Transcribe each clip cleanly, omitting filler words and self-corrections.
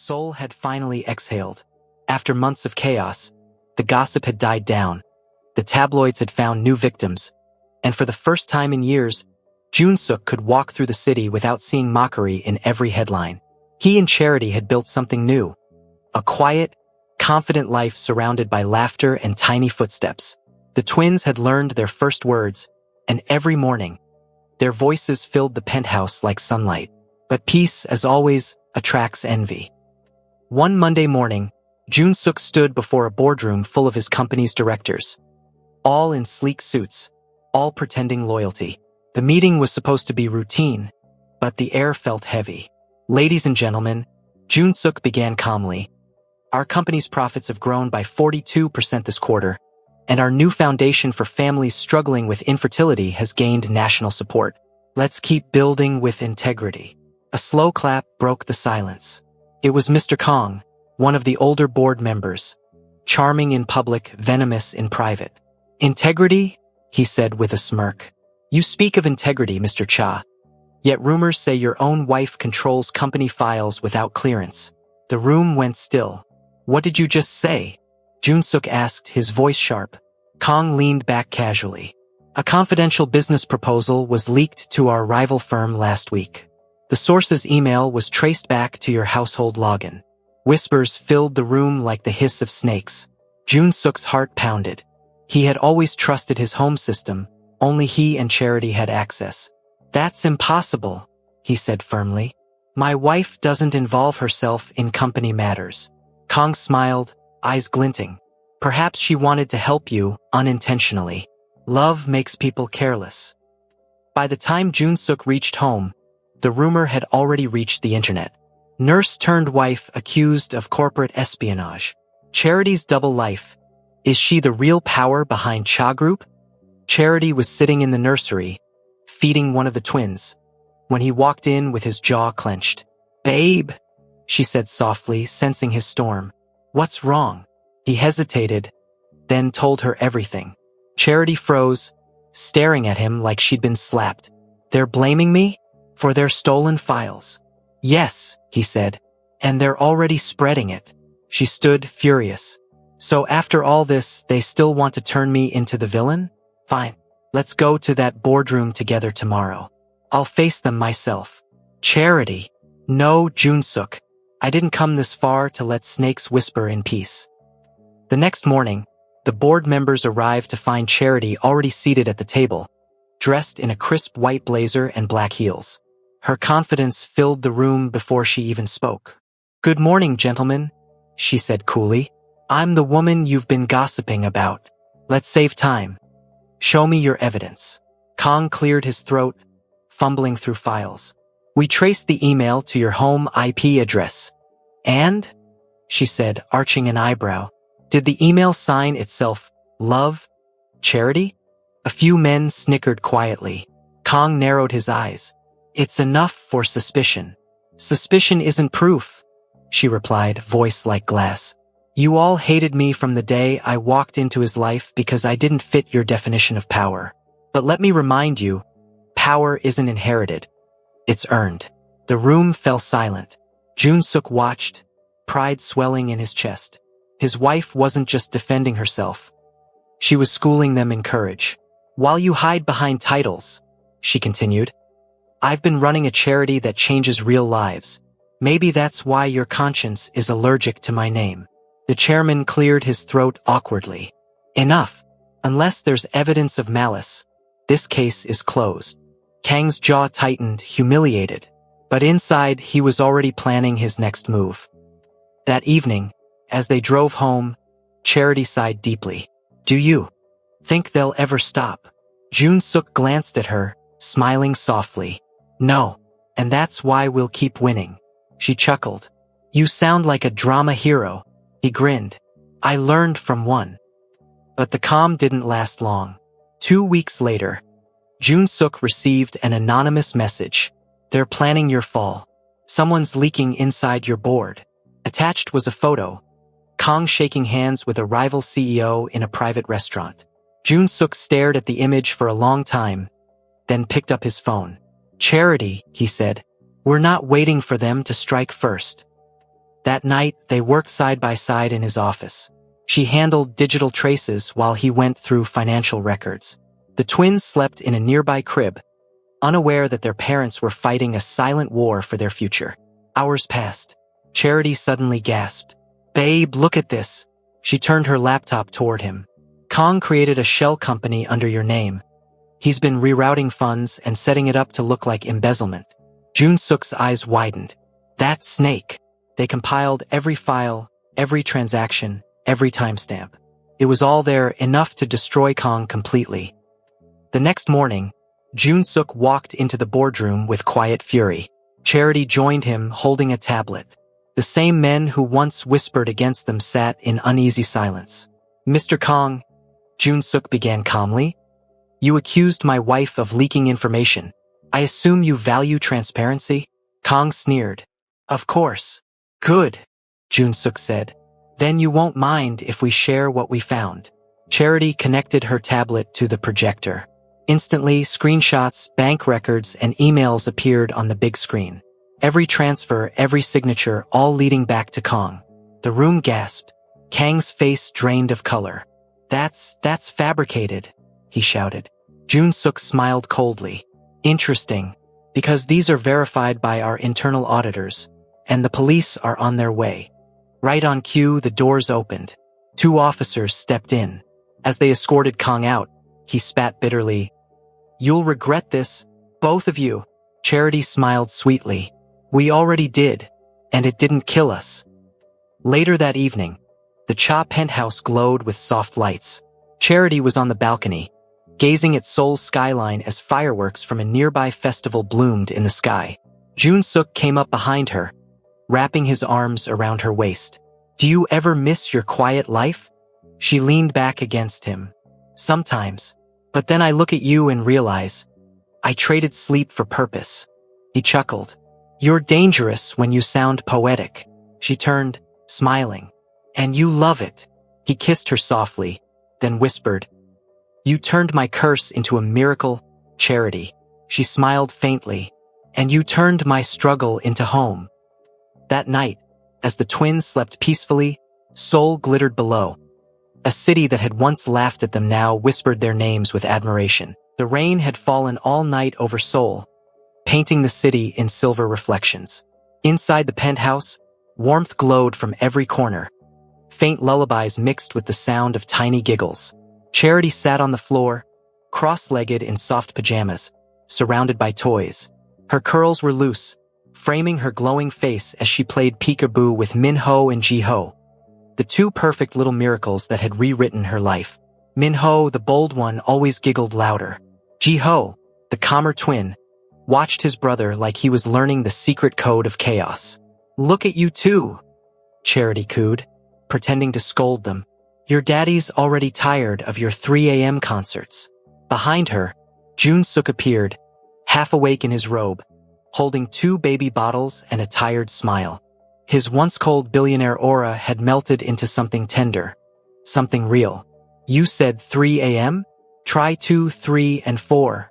soul had finally exhaled. After months of chaos, the gossip had died down. The tabloids had found new victims, and for the first time in years, Jun-suk could walk through the city without seeing mockery in every headline. He and Charity had built something new, a quiet, confident life surrounded by laughter and tiny footsteps. The twins had learned their first words, and every morning, their voices filled the penthouse like sunlight. But peace, as always, attracts envy. One Monday morning, Jun-suk stood before a boardroom full of his company's directors, all in sleek suits, all pretending loyalty. The meeting was supposed to be routine, but the air felt heavy. Ladies and gentlemen, Jun-suk began calmly. Our company's profits have grown by 42% this quarter, and our new foundation for families struggling with infertility has gained national support. Let's keep building with integrity. A slow clap broke the silence. It was Mr. Kong, one of the older board members, charming in public, venomous in private. Integrity? He said with a smirk. You speak of integrity, Mr. Cha. Yet rumors say your own wife controls company files without clearance. The room went still. What did you just say? Jun-suk asked, his voice sharp. Kong leaned back casually. A confidential business proposal was leaked to our rival firm last week. The source's email was traced back to your household login. Whispers filled the room like the hiss of snakes. Jun-suk's heart pounded. He had always trusted his home system. Only he and Charity had access. That's impossible, he said firmly. My wife doesn't involve herself in company matters. Kong smiled, eyes glinting. Perhaps she wanted to help you unintentionally. Love makes people careless. By the time Jun-suk reached home, the rumor had already reached the internet. Nurse-turned-wife accused of corporate espionage. Charity's double life. Is she the real power behind Cha Group? Charity was sitting in the nursery, feeding one of the twins, when he walked in with his jaw clenched. Babe, she said softly, sensing his storm. What's wrong? He hesitated, then told her everything. Charity froze, staring at him like she'd been slapped. They're blaming me? For their stolen files. Yes, he said, and they're already spreading it. She stood furious. So after all this, they still want to turn me into the villain? Fine, let's go to that boardroom together tomorrow. I'll face them myself. Charity. No, Jun-suk. I didn't come this far to let snakes whisper in peace. The next morning, the board members arrived to find Charity already seated at the table, dressed in a crisp white blazer and black heels. Her confidence filled the room before she even spoke. Good morning, gentlemen, she said coolly. I'm the woman you've been gossiping about. Let's save time. Show me your evidence. Kong cleared his throat, fumbling through files. We traced the email to your home IP address. And? She said, arching an eyebrow. Did the email sign itself Love? Charity? A few men snickered quietly. Kong narrowed his eyes. It's enough for suspicion. Suspicion isn't proof, she replied, voice like glass. You all hated me from the day I walked into his life because I didn't fit your definition of power. But let me remind you, power isn't inherited. It's earned. The room fell silent. Jun-suk watched, pride swelling in his chest. His wife wasn't just defending herself. She was schooling them in courage. While you hide behind titles, she continued, I've been running a charity that changes real lives. Maybe that's why your conscience is allergic to my name. The chairman cleared his throat awkwardly. Enough. Unless there's evidence of malice, this case is closed. Kang's jaw tightened, humiliated. But inside, he was already planning his next move. That evening, as they drove home, Charity sighed deeply. Do you think they'll ever stop? Jun-suk glanced at her, smiling softly. No, and that's why we'll keep winning. She chuckled. You sound like a drama hero. He grinned. I learned from one. But the calm didn't last long. 2 weeks later, Jun-suk received an anonymous message. They're planning your fall. Someone's leaking inside your board. Attached was a photo. Kong shaking hands with a rival CEO in a private restaurant. Jun-suk stared at the image for a long time, then picked up his phone. Charity, he said. We're not waiting for them to strike first. That night, they worked side by side in his office. She handled digital traces while he went through financial records. The twins slept in a nearby crib, unaware that their parents were fighting a silent war for their future. Hours passed. Charity suddenly gasped. "Babe, look at this." She turned her laptop toward him. "Kong created a shell company under your name. He's been rerouting funds and setting it up to look like embezzlement." Jun-suk's eyes widened. "That snake." They compiled every file, every transaction, every timestamp. It was all there, enough to destroy Kong completely. The next morning, Jun-suk walked into the boardroom with quiet fury. Charity joined him, holding a tablet. The same men who once whispered against them sat in uneasy silence. "Mr. Kong," Jun-suk began calmly, "you accused my wife of leaking information. I assume you value transparency?" Kong sneered. "Of course." "Good," Jun-suk said. "Then you won't mind if we share what we found." Charity connected her tablet to the projector. Instantly, screenshots, bank records, and emails appeared on the big screen. Every transfer, every signature, all leading back to Kong. The room gasped. Kang's face drained of color. That's fabricated," he shouted. Jun-suk smiled coldly. "Interesting, because these are verified by our internal auditors, and the police are on their way." Right on cue, the doors opened. 2 officers stepped in. As they escorted Kong out, he spat bitterly. "You'll regret this, both of you." Charity smiled sweetly. "We already did, and it didn't kill us." Later that evening, the Cha penthouse glowed with soft lights. Charity was on the balcony, gazing at Seoul's skyline as fireworks from a nearby festival bloomed in the sky. Jun-suk came up behind her, wrapping his arms around her waist. "Do you ever miss your quiet life?" She leaned back against him. "Sometimes. But then I look at you and realize, I traded sleep for purpose." He chuckled. "You're dangerous when you sound poetic." She turned, smiling. "And you love it." He kissed her softly, then whispered, "You turned my curse into a miracle, Charity." She smiled faintly. "And you turned my struggle into home." That night, as the twins slept peacefully, Seoul glittered below. A city that had once laughed at them now whispered their names with admiration. The rain had fallen all night over Seoul, painting the city in silver reflections. Inside the penthouse, warmth glowed from every corner. Faint lullabies mixed with the sound of tiny giggles. Charity sat on the floor, cross-legged in soft pajamas, surrounded by toys. Her curls were loose, framing her glowing face as she played peekaboo with Min-ho and Ji-ho, the 2 perfect little miracles that had rewritten her life. Min-ho, the bold one, always giggled louder. Ji-ho, the calmer twin, watched his brother like he was learning the secret code of chaos. "Look at you two," Charity cooed, pretending to scold them. "Your daddy's already tired of your 3 a.m. concerts." Behind her, Jun-suk appeared, half awake in his robe, holding 2 baby bottles and a tired smile. His once-cold billionaire aura had melted into something tender, something real. "You said 3 a.m.? Try 2, 3, and 4.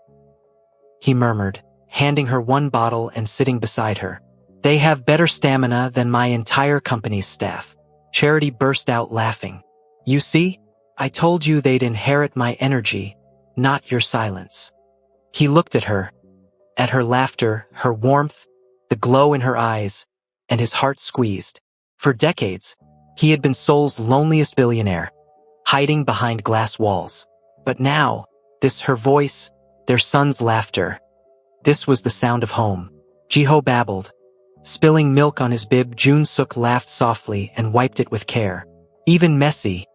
He murmured, handing her 1 bottle and sitting beside her. "They have better stamina than my entire company's staff." Charity burst out laughing. "You see? I told you they'd inherit my energy, not your silence." He looked at her laughter, her warmth, the glow in her eyes, and his heart squeezed. For decades, he had been Seoul's loneliest billionaire, hiding behind glass walls. But now, her voice, their son's laughter, this was the sound of home. Ji-ho babbled. Spilling milk on his bib, Jun-suk laughed softly and wiped it with care. "Even messy.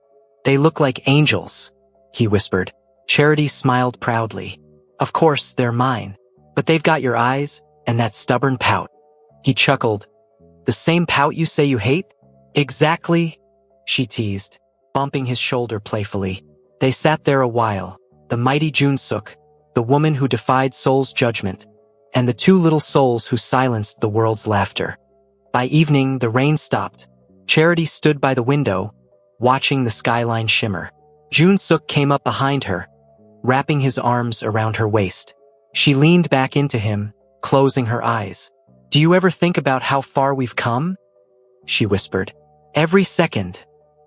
They look like angels," he whispered. Charity smiled proudly. "Of course, they're mine. But they've got your eyes and that stubborn pout." He chuckled. "The same pout you say you hate?" "Exactly," she teased, bumping his shoulder playfully. They sat there a while, the mighty Jun-suk, the woman who defied Seoul's judgment, and the 2 little souls who silenced the world's laughter. By evening, the rain stopped. Charity stood by the window, watching the skyline shimmer. Jun-suk came up behind her, wrapping his arms around her waist. She leaned back into him, closing her eyes. "Do you ever think about how far we've come?" she whispered. Every second,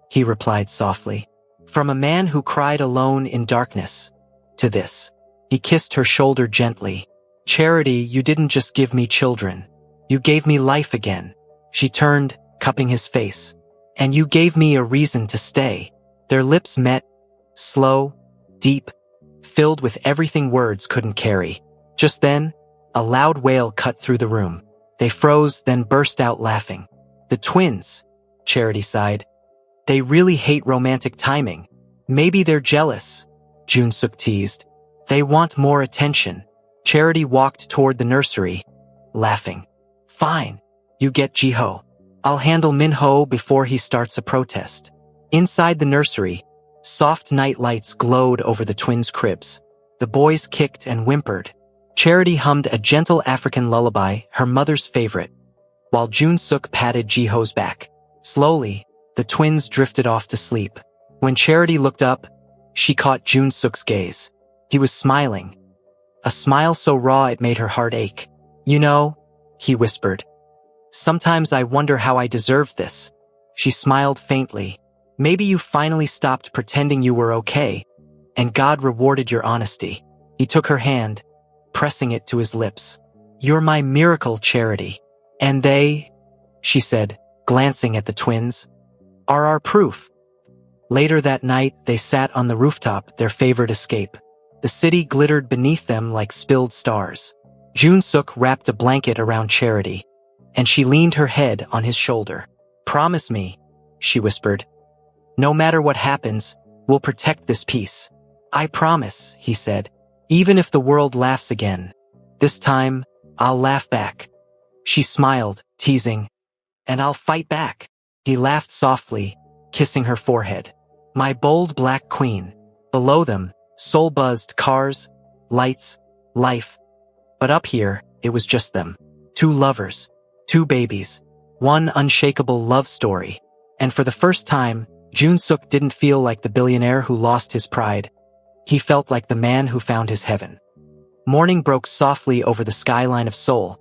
he replied softly. From a man who cried alone in darkness to this. He kissed her shoulder gently. Charity, you didn't just give me children. You gave me life again. She turned, cupping his face. And you gave me a reason to stay. Their lips met, slow, deep, filled with everything words couldn't carry. Just then, a loud wail cut through the room. They froze, then burst out laughing. The twins, Charity sighed. They really hate romantic timing. Maybe they're jealous, Jun-suk teased. They want more attention. Charity walked toward the nursery, laughing. Fine, you get Ji-ho. I'll handle Min-ho before he starts a protest. Inside the nursery, soft night lights glowed over the twins' cribs. The boys kicked and whimpered. Charity hummed a gentle African lullaby, her mother's favorite, while Jun-suk patted Ji-ho's back. Slowly, the twins drifted off to sleep. When Charity looked up, she caught Jun-suk's gaze. He was smiling. A smile so raw it made her heart ache. You know, he whispered. Sometimes I wonder how I deserved this. She smiled faintly. Maybe you finally stopped pretending you were okay, and God rewarded your honesty. He took her hand, pressing it to his lips. You're my miracle, Charity. And they, she said, glancing at the twins, are our proof. Later that night, they sat on the rooftop, their favorite escape. The city glittered beneath them like spilled stars. Jun-suk wrapped a blanket around Charity, and she leaned her head on his shoulder. Promise me, she whispered. No matter what happens, we'll protect this peace. I promise, he said. Even if the world laughs again, this time, I'll laugh back. She smiled, teasing. And I'll fight back. He laughed softly, kissing her forehead. My bold black queen. Below them, soul-buzzed cars, lights, life. But up here, it was just them. Two lovers, two babies, one unshakable love story. And for the first time, Jun-suk didn't feel like the billionaire who lost his pride. He felt like the man who found his heaven. Morning broke softly over the skyline of Seoul,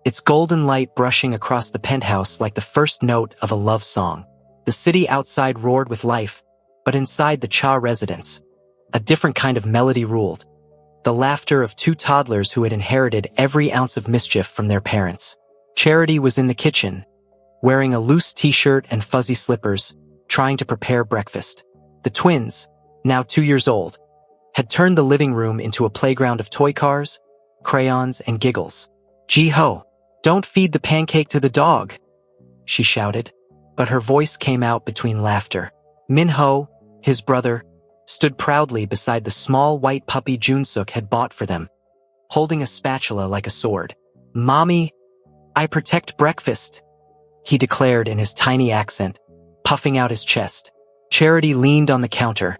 its golden light brushing across the penthouse like the first note of a love song. The city outside roared with life, but inside the Cha residence, a different kind of melody ruled. The laughter of two toddlers who had inherited every ounce of mischief from their parents. Charity was in the kitchen, wearing a loose t-shirt and fuzzy slippers, trying to prepare breakfast. The twins, now 2 years old, had turned the living room into a playground of toy cars, crayons, and giggles. Ji-ho, don't feed the pancake to the dog, she shouted, but her voice came out between laughter. Min-ho, his brother, stood proudly beside the small white puppy Jun-suk had bought for them, holding a spatula like a sword. Mommy, I protect breakfast, he declared in his tiny accent, puffing out his chest. Charity leaned on the counter,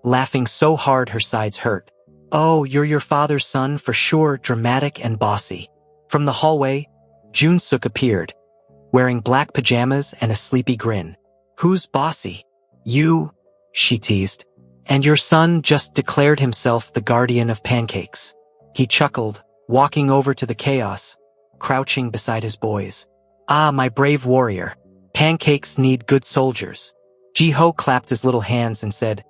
laughing so hard her sides hurt. Oh, you're your father's son for sure, dramatic and bossy. From the hallway, Jun-suk appeared, wearing black pajamas and a sleepy grin. Who's bossy? You, she teased. And your son just declared himself the guardian of pancakes. He chuckled, walking over to the chaos, crouching beside his boys. Ah, my brave warrior. Pancakes need good soldiers. Ji-ho clapped his little hands and said,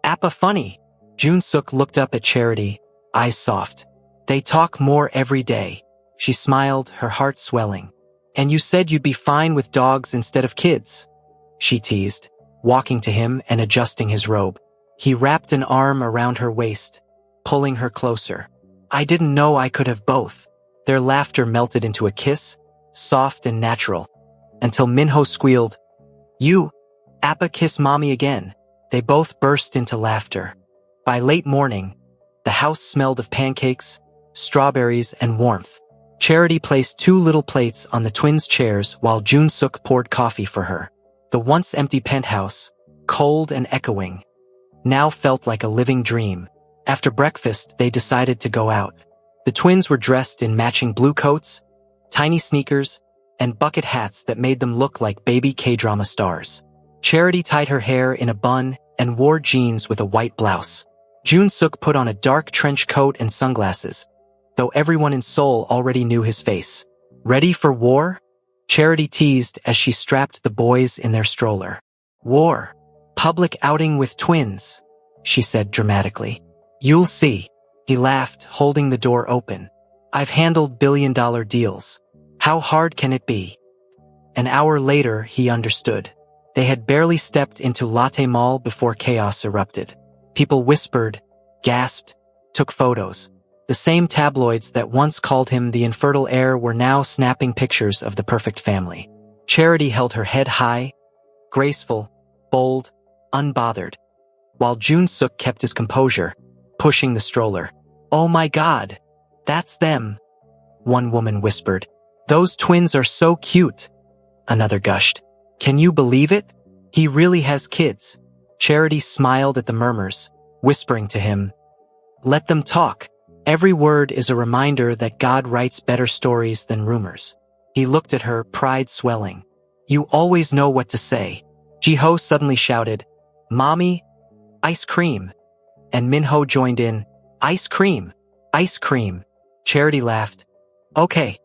Appa funny. Jun-suk looked up at Charity, eyes soft. They talk more every day. She smiled, her heart swelling. And you said you'd be fine with dogs instead of kids, she teased, walking to him and adjusting his robe. He wrapped an arm around her waist, pulling her closer. I didn't know I could have both. Their laughter melted into a kiss, soft and natural, until Min-ho squealed, You, Appa, kiss mommy again. They both burst into laughter. By late morning, the house smelled of pancakes, strawberries, and warmth. Charity placed 2 little plates on the twins' chairs while Jun-suk poured coffee for her. The once empty penthouse, cold and echoing, now felt like a living dream. After breakfast, they decided to go out. The twins were dressed in matching blue coats, tiny sneakers, and bucket hats that made them look like baby K-drama stars. Charity tied her hair in a bun and wore jeans with a white blouse. Jun-suk put on a dark trench coat and sunglasses, though everyone in Seoul already knew his face. Ready for war? Charity teased as she strapped the boys in their stroller. War. Public outing with twins, she said dramatically. You'll see. He laughed, holding the door open. I've handled billion-dollar deals. How hard can it be? An hour later, he understood. They had barely stepped into Latte Mall before chaos erupted. People whispered, gasped, took photos. The same tabloids that once called him the infertile heir were now snapping pictures of the perfect family. Charity held her head high, graceful, bold, unbothered, while Jun-suk kept his composure, pushing the stroller. Oh my God, that's them, one woman whispered. Those twins are so cute, another gushed. Can you believe it? He really has kids. Charity smiled at the murmurs, whispering to him, let them talk. Every word is a reminder that God writes better stories than rumors. He looked at her, pride swelling. You always know what to say. Ji-ho suddenly shouted, Mommy, ice cream. And Min-ho joined in, ice cream, ice cream. Charity laughed. Okay,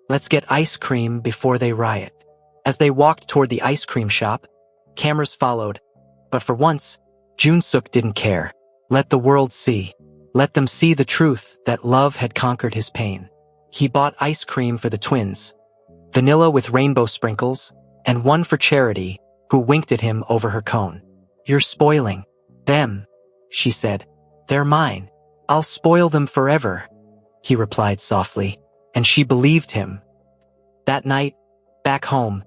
let's get ice cream before they riot. As they walked toward the ice cream shop, cameras followed. But for once, Jun-suk didn't care. Let the world see. Let them see the truth that love had conquered his pain. He bought ice cream for the twins, vanilla with rainbow sprinkles, and one for Charity, who winked at him over her cone. You're spoiling them, she said. They're mine. I'll spoil them forever, he replied softly, and she believed him. That night, back home,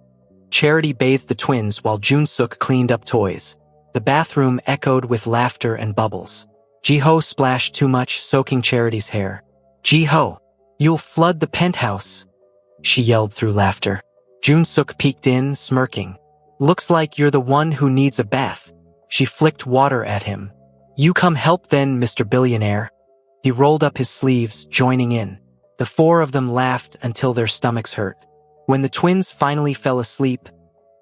Charity bathed the twins while Jun-suk cleaned up toys. The bathroom echoed with laughter and bubbles. Ji-ho splashed too much, soaking Charity's hair. Ji-ho, you'll flood the penthouse, she yelled through laughter. Jun-suk peeked in, smirking. Looks like you're the one who needs a bath. She flicked water at him. You come help then, Mr. Billionaire. He rolled up his sleeves, joining in. The four of them laughed until their stomachs hurt. When the twins finally fell asleep,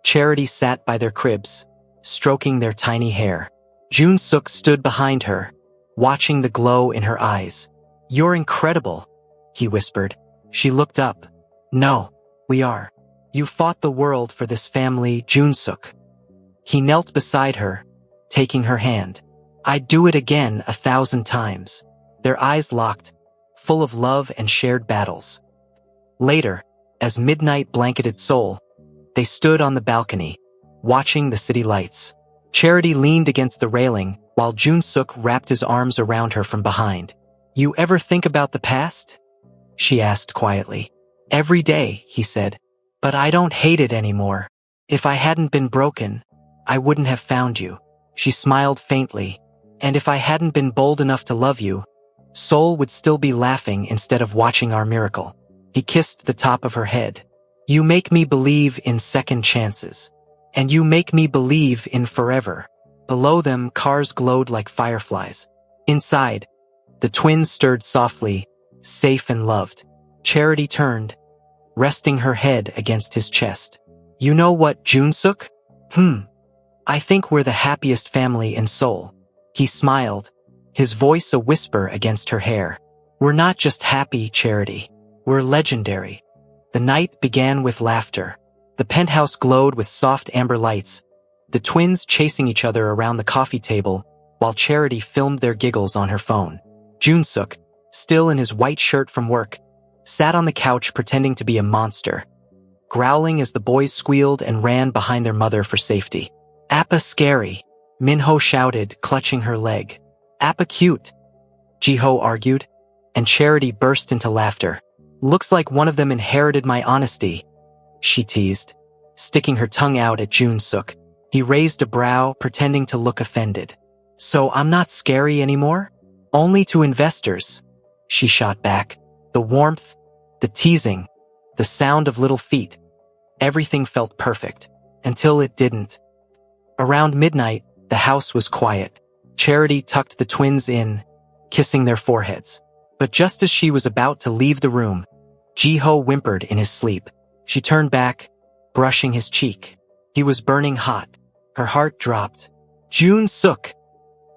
Charity sat by their cribs, stroking their tiny hair. Jun-suk stood behind her, watching the glow in her eyes. You're incredible, he whispered. She looked up. No, we are. You fought the world for this family, Jun-suk. He knelt beside her, taking her hand. I'd do it again 1,000 times. Their eyes locked, full of love and shared battles. Later, as midnight blanketed Seoul, they stood on the balcony, watching the city lights. Charity leaned against the railing, while Jun-suk wrapped his arms around her from behind. You ever think about the past? She asked quietly. Every day, he said. But I don't hate it anymore. If I hadn't been broken, I wouldn't have found you. She smiled faintly. And if I hadn't been bold enough to love you, Seoul would still be laughing instead of watching our miracle. He kissed the top of her head. You make me believe in second chances. And you make me believe in forever. Below them, cars glowed like fireflies. Inside, the twins stirred softly, safe and loved. Charity turned, resting her head against his chest. You know what, Jun-suk? I think we're the happiest family in Seoul. He smiled, his voice a whisper against her hair. We're not just happy, Charity. We're legendary. The night began with laughter. The penthouse glowed with soft amber lights, the twins chasing each other around the coffee table while Charity filmed their giggles on her phone. Jun-suk, still in his white shirt from work, sat on the couch pretending to be a monster, growling as the boys squealed and ran behind their mother for safety. Appa scary, Min-ho shouted, clutching her leg. Appa cute, Ji-ho argued, and Charity burst into laughter. Looks like one of them inherited my honesty, she teased, sticking her tongue out at Jun-suk. He raised a brow, pretending to look offended. So I'm not scary anymore? Only to investors, she shot back. The warmth, the teasing, the sound of little feet. Everything felt perfect, until it didn't. Around midnight, the house was quiet. Charity tucked the twins in, kissing their foreheads. But just as she was about to leave the room, Ji-ho whimpered in his sleep. She turned back, brushing his cheek. He was burning hot. Her heart dropped. Jun-suk,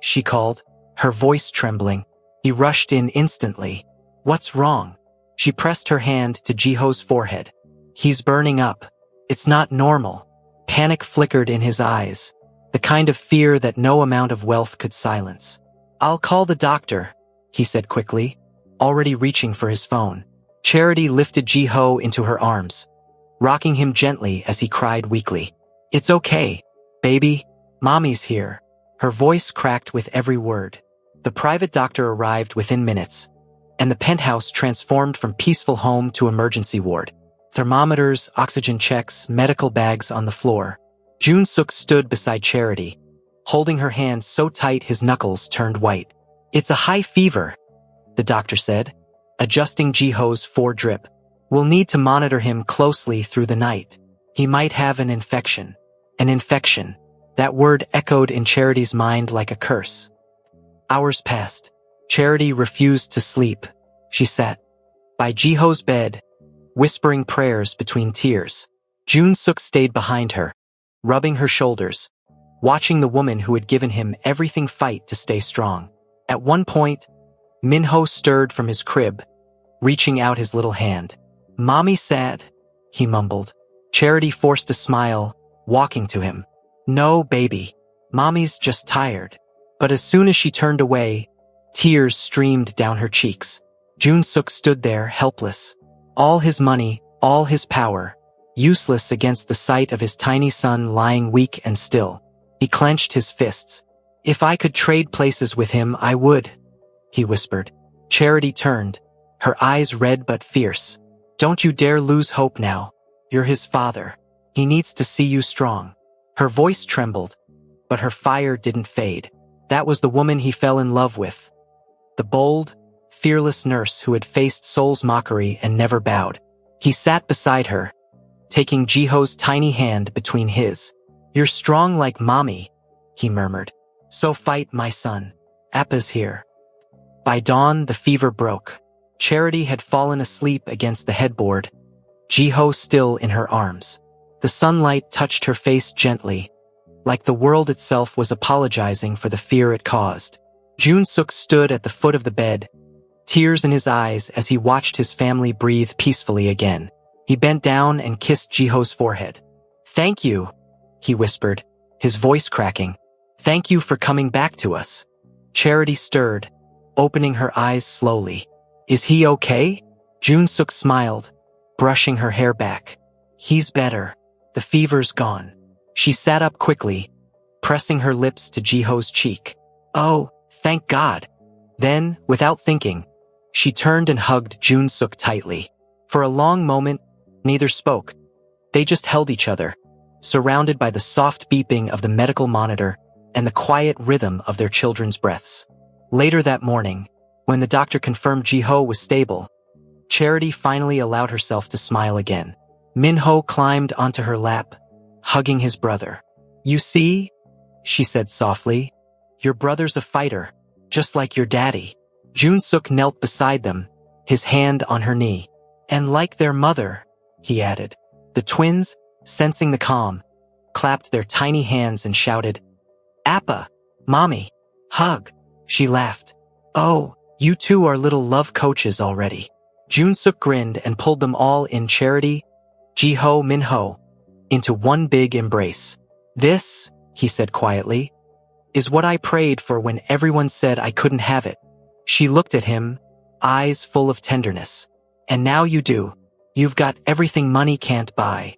she called, her voice trembling. He rushed in instantly. What's wrong? She pressed her hand to Ji-ho's forehead. He's burning up. It's not normal. Panic flickered in his eyes, the kind of fear that no amount of wealth could silence. I'll call the doctor, he said quickly, already reaching for his phone. Charity lifted Ji-ho into her arms, rocking him gently as he cried weakly. It's okay, baby. Mommy's here. Her voice cracked with every word. The private doctor arrived within minutes, and the penthouse transformed from peaceful home to emergency ward. Thermometers, oxygen checks, medical bags on the floor. Jun-suk stood beside Charity, holding her hand so tight his knuckles turned white. It's a high fever, the doctor said, adjusting Ji-ho's foredrip. We'll need to monitor him closely through the night. He might have an infection. An infection. That word echoed in Charity's mind like a curse. Hours passed. Charity refused to sleep. She sat by Ji-ho's bed, whispering prayers between tears. Jun-suk stayed behind her, rubbing her shoulders, watching the woman who had given him everything fight to stay strong. At one point, Min-ho stirred from his crib, reaching out his little hand. Mommy sad, he mumbled. Charity forced a smile, walking to him. No, baby. Mommy's just tired. But as soon as she turned away, tears streamed down her cheeks. Jun-suk stood there, helpless. All his money, all his power, useless against the sight of his tiny son lying weak and still. He clenched his fists. If I could trade places with him, I would, he whispered. Charity turned, her eyes red but fierce. Don't you dare lose hope now. You're his father. He needs to see you strong. Her voice trembled, but her fire didn't fade. That was the woman he fell in love with. The bold, fearless nurse who had faced Seoul's mockery and never bowed. He sat beside her, taking Ji-ho's tiny hand between his. You're strong like mommy, he murmured. So fight, my son. Appa's here. By dawn, the fever broke. Charity had fallen asleep against the headboard, Ji-ho still in her arms. The sunlight touched her face gently, like the world itself was apologizing for the fear it caused. Jun-suk stood at the foot of the bed, tears in his eyes as he watched his family breathe peacefully again. He bent down and kissed Ji-ho's forehead. Thank you, he whispered, his voice cracking. Thank you for coming back to us. Charity stirred, opening her eyes slowly. Is he okay? Jun-suk smiled, brushing her hair back. He's better. The fever's gone. She sat up quickly, pressing her lips to Ji-ho's cheek. Oh, thank God. Then, without thinking, she turned and hugged Jun-suk tightly. For a long moment, neither spoke. They just held each other, surrounded by the soft beeping of the medical monitor and the quiet rhythm of their children's breaths. Later that morning, when the doctor confirmed Ji-ho was stable, Charity finally allowed herself to smile again. Min-ho climbed onto her lap, hugging his brother. You see, she said softly, your brother's a fighter, just like your daddy. Jun-suk knelt beside them, his hand on her knee. And like their mother, he added. The twins, sensing the calm, clapped their tiny hands and shouted, Appa, Mommy, hug. She laughed. Oh, you two are little love coaches already. Jun-suk grinned and pulled them all in Charity, Ji-ho, Min-ho, into one big embrace. This, he said quietly, is what I prayed for when everyone said I couldn't have it. She looked at him, eyes full of tenderness. And now you do. You've got everything money can't buy.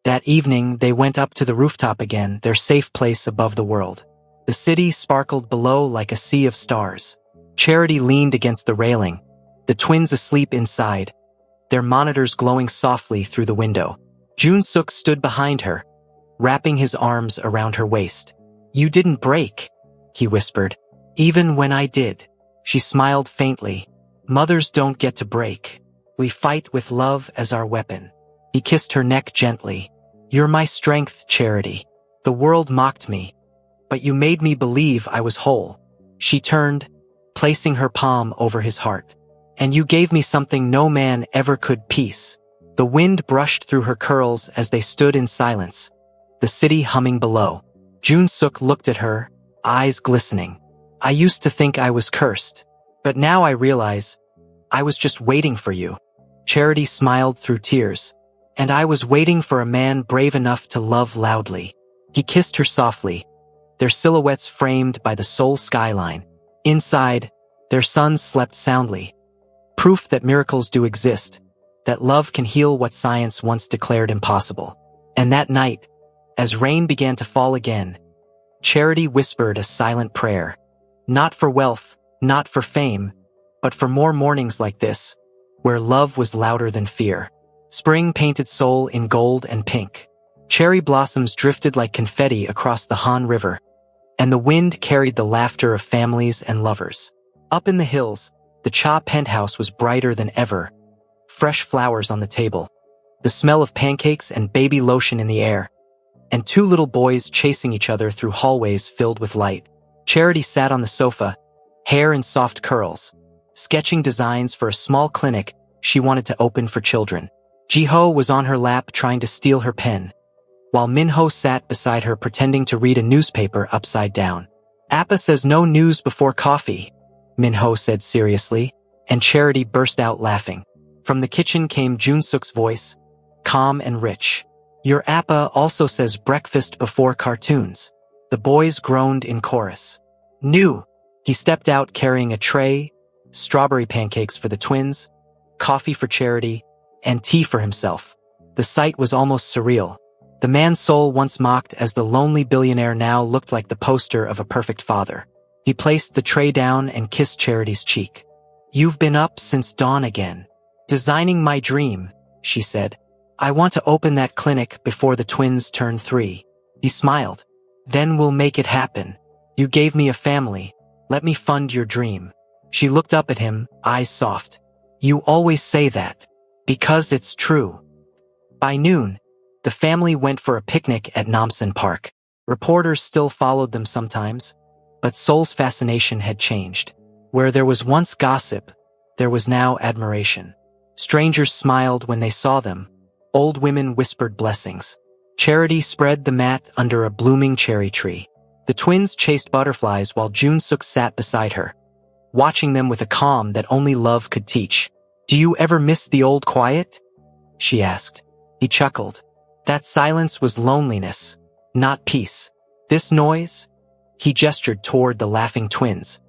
That evening, they went up to the rooftop again, their safe place above the world. The city sparkled below like a sea of stars. Charity leaned against the railing, the twins asleep inside, their monitors glowing softly through the window. Jun-suk stood behind her, wrapping his arms around her waist. You didn't break, he whispered. Even when I did. She smiled faintly. Mothers don't get to break. We fight with love as our weapon. He kissed her neck gently. You're my strength, Charity. The world mocked me, but you made me believe I was whole. She turned, placing her palm over his heart. And you gave me something no man ever could, peace. The wind brushed through her curls as they stood in silence, the city humming below. Jun-suk looked at her, eyes glistening. I used to think I was cursed, but now I realize I was just waiting for you. Charity smiled through tears. And I was waiting for a man brave enough to love loudly. He kissed her softly, their silhouettes framed by the Seoul skyline. Inside, their sons slept soundly. Proof that miracles do exist, that love can heal what science once declared impossible. And that night, as rain began to fall again, Charity whispered a silent prayer. Not for wealth, not for fame, but for more mornings like this, where love was louder than fear. Spring painted Seoul in gold and pink. Cherry blossoms drifted like confetti across the Han River, and the wind carried the laughter of families and lovers. Up in the hills, the Cha penthouse was brighter than ever. Fresh flowers on the table, the smell of pancakes and baby lotion in the air, and two little boys chasing each other through hallways filled with light. Charity sat on the sofa, hair in soft curls, sketching designs for a small clinic she wanted to open for children. Ji-ho was on her lap trying to steal her pen, while Min-ho sat beside her pretending to read a newspaper upside down. Appa says no news before coffee, Min-ho said seriously, and Charity burst out laughing. From the kitchen came Jun-suk's voice, calm and rich. Your Appa also says breakfast before cartoons. The boys groaned in chorus. New! He stepped out carrying a tray, strawberry pancakes for the twins, coffee for Charity, and tea for himself. The sight was almost surreal. The man Seoul once mocked as the lonely billionaire now looked like the poster of a perfect father. He placed the tray down and kissed Charity's cheek. You've been up since dawn again. Designing my dream, she said. I want to open that clinic before the twins turn 3. He smiled. Then we'll make it happen. You gave me a family. Let me fund your dream. She looked up at him, eyes soft. You always say that. Because it's true. By noon, the family went for a picnic at Namsan Park. Reporters still followed them sometimes, but Seoul's fascination had changed. Where there was once gossip, there was now admiration. Strangers smiled when they saw them. Old women whispered blessings. Charity spread the mat under a blooming cherry tree. The twins chased butterflies while Jun-suk sat beside her, watching them with a calm that only love could teach. Do you ever miss the old quiet? She asked. He chuckled. That silence was loneliness, not peace. This noise? He gestured toward the laughing twins.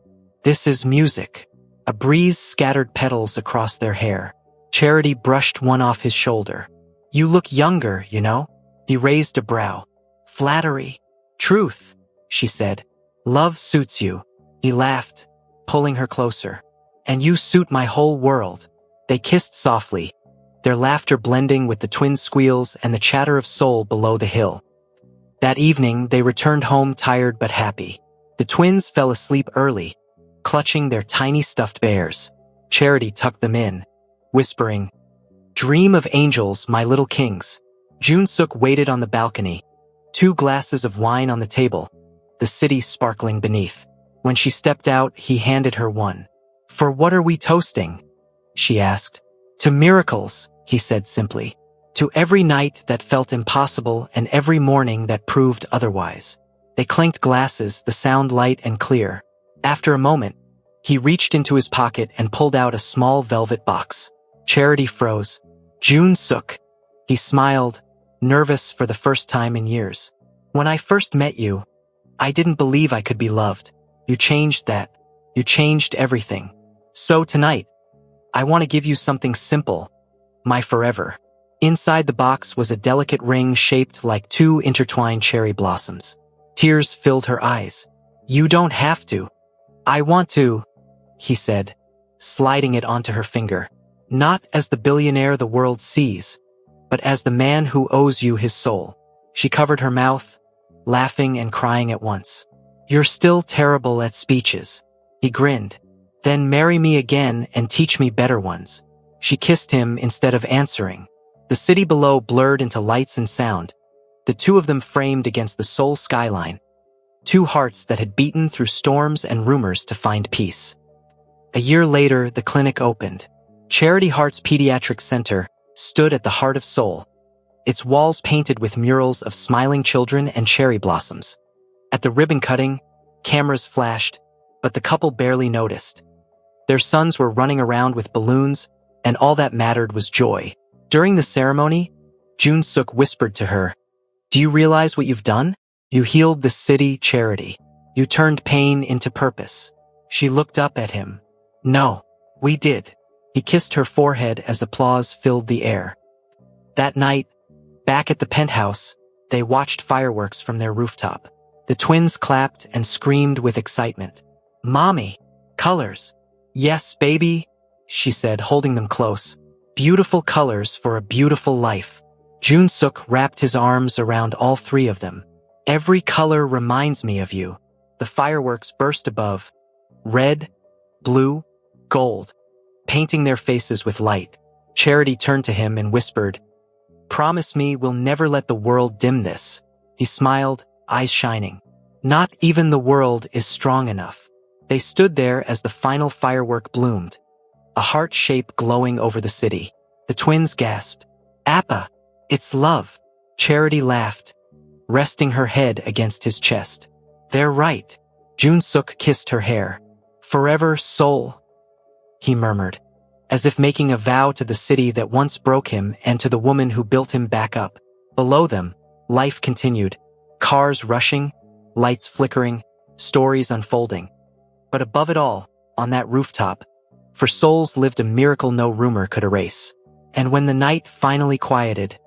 This is music. A breeze scattered petals across their hair. Charity brushed one off his shoulder. You look younger, you know? He raised a brow. Flattery. Truth, she said. Love suits you. He laughed, pulling her closer. And you suit my whole world. They kissed softly, their laughter blending with the twins' squeals and the chatter of Seoul below the hill. That evening, they returned home tired but happy. The twins fell asleep early, clutching their tiny stuffed bears. Charity tucked them in, whispering, Dream of angels, my little kings. Jun-suk waited on the balcony, 2 glasses of wine on the table, the city sparkling beneath. When she stepped out, he handed her one. For what are we toasting? She asked. To miracles, he said simply. To every night that felt impossible and every morning that proved otherwise. They clinked glasses, the sound light and clear. After a moment, he reached into his pocket and pulled out a small velvet box. Charity froze. Jun-suk. He smiled, nervous for the first time in years. When I first met you, I didn't believe I could be loved. You changed that. You changed everything. So tonight, I want to give you something simple. My forever. Inside the box was a delicate ring shaped like 2 intertwined cherry blossoms. Tears filled her eyes. You don't have to. I want to, he said, sliding it onto her finger. Not as the billionaire the world sees, but as the man who owes you his soul. She covered her mouth, laughing and crying at once. You're still terrible at speeches. He grinned. Then marry me again and teach me better ones. She kissed him instead of answering. The city below blurred into lights and sound, the 2 of them framed against the Seoul skyline. 2 hearts that had beaten through storms and rumors to find peace. A year later, the clinic opened. Charity Heart's Pediatric Center stood at the heart of Seoul, its walls painted with murals of smiling children and cherry blossoms. At the ribbon cutting, cameras flashed, but the couple barely noticed. Their sons were running around with balloons, and all that mattered was joy. During the ceremony, Jun-suk whispered to her, "Do you realize what you've done? You healed the city, Charity. You turned pain into purpose." She looked up at him. "No, we did." He kissed her forehead as applause filled the air. That night, back at the penthouse, they watched fireworks from their rooftop. The twins clapped and screamed with excitement. "Mommy! Colors!" "Yes, baby," she said, holding them close. "Beautiful colors for a beautiful life." Jun-suk wrapped his arms around all three of them. "Every color reminds me of you." The fireworks burst above. Red, blue, gold, painting their faces with light. Charity turned to him and whispered, "Promise me we'll never let the world dim this." He smiled, eyes shining. "Not even the world is strong enough." They stood there as the final firework bloomed, a heart shape glowing over the city. The twins gasped, "Appa, it's love." Charity laughed, resting her head against his chest. "They're right." Jun-suk kissed her hair. "Forever, soul," he murmured, as if making a vow to the city that once broke him and to the woman who built him back up. Below them, life continued. Cars rushing, lights flickering, stories unfolding. But above it all, on that rooftop, for souls lived a miracle no rumor could erase. And when the night finally quieted,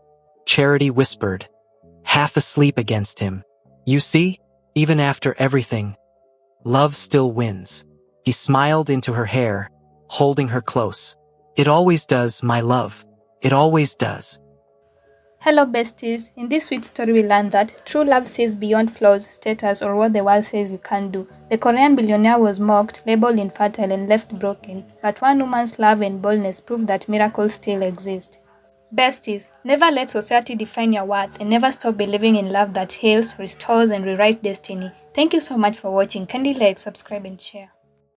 Charity whispered, half asleep against him, "You see, even after everything, love still wins." He smiled into her hair, holding her close. "It always does, my love. It always does." Hello besties, in this sweet story we learned that true love sees beyond flaws, status or what the world says you can't do. The Korean billionaire was mocked, labeled infertile and left broken, but one woman's love and boldness proved that miracles still exist. Besties, never let society define your worth and never stop believing in love that heals, restores and rewrites destiny. Thank you so much for watching. Kindly like, subscribe and share.